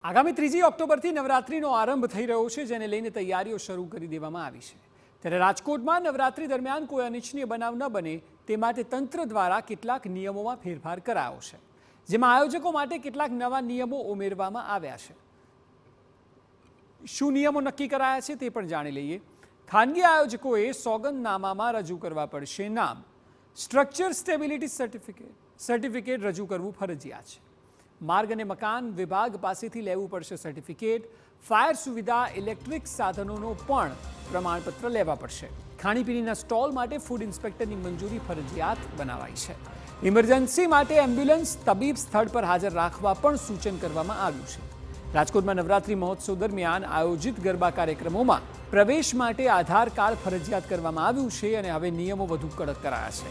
આગામી 3 ઓક્ટોબરથી નવરાત્રિનો આરંભ થઈ રહ્યો છે, જેને લઈને તૈયારીઓ શરૂ કરી દેવામાં આવી છે। ત્યારે રાજકોટમાં નવરાત્રિ દરમિયાન કોઈ અનિચ્છનીય બનાવ ન બને તે માટે તંત્ર દ્વારા કેટલાક નિયમોમાં ફેરફાર કરાયો છે, જેમાં આયોજકો માટે કેટલાક નવા નિયમો ઉમેરવામાં આવ્યા છે। શું નિયમો નક્કી કરાયા છે તે પણ જાણી લઈએ। ખાનગી આયોજકોએ સોગંદનામામાં રજૂ કરવા પડશે નામ। સ્ટ્રક્ચર સ્ટેબિલિટી સર્ટિફિકેટ રજૂ કરવું ફરજિયાત છે। માર્ગ અને મકાન વિભાગ પાસેથી લેવું પડશે સર્ટિફિકેટ। ફાયર સુવિધા ઇલેક્ટ્રિક સાધનોનો પણ પ્રમાણપત્ર લેવા પડશે। ખાણીપીણીના સ્ટોલ માટે ફૂડ ઇન્સ્પેક્ટરની મંજૂરી ફરજિયાત બનાવાઈ છે। ઇમરજન્સી માટે એમ્બ્યુલન્સ તબીબ સ્થળ પર હાજર રાખવા પણ સૂચન કરવામાં આવ્યું છે। રાજકોટમાં નવરાત્રિ મહોત્સવ દરમિયાન આયોજિત ગરબા કાર્યક્રમોમાં પ્રવેશ માટે આધાર કાર્ડ ફરજિયાત કરવામાં આવ્યું છે અને હવે નિયમો વધુ કડક કરાયા છે।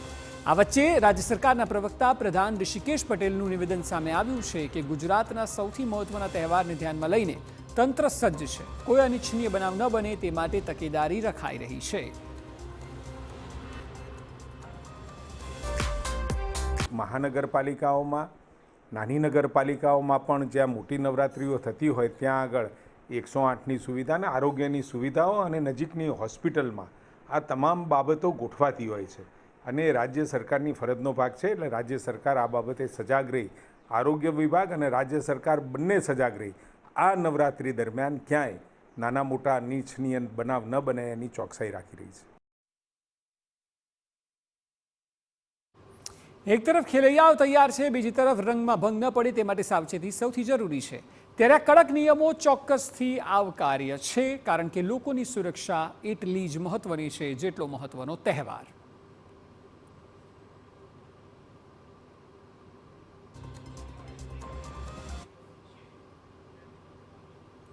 આ વચ્ચે રાજ્ય સરકારના પ્રવક્તા પ્રધાન ઋષિકેશ પટેલનું નિવેદન સામે આવ્યું છે કે ગુજરાતના સૌથી મહત્વના તહેવારને ધ્યાનમાં લઈને તંત્ર સજ્જ છે। કોઈ અનિચ્છનીય બનાવ ન બને તે માટે તકેદારી રખાઈ રહી છે। મહાનગરપાલિકાઓમાં નાની નગરપાલિકાઓમાં પણ જ્યાં મોટી નવરાત્રિઓ થતી હોય ત્યાં આગળ 108ની સુવિધા અને આરોગ્યની સુવિધાઓ અને નજીકની હોસ્પિટલમાં આ તમામ બાબતો ગોઠવાતી હોય છે અને રાજ્ય સરકારની ફરજનો ભાગ છે। એટલે રાજ્ય સરકાર આ બાબતે સજાગ રહી, આરોગ્ય વિભાગ અને રાજ્ય સરકાર બંને સજાગ રહી આ નવરાત્રિ દરમિયાન ક્યાંય નાના મોટા અનિચ્છનીય બનાવ ન બને એની ચોકસાઈ રાખી રહી છે। એક તરફ ખેલૈયાઓ તૈયાર છે, બીજી તરફ રંગમાં ભંગ ન પડે તે માટે સાવચેતી સૌથી જરૂરી છે। ત્યારે આ કડક નિયમો ચોક્કસથી આવકાર્ય છે, કારણ કે લોકોની સુરક્ષા એટલી જ મહત્વની છે જેટલો મહત્વનો તહેવાર।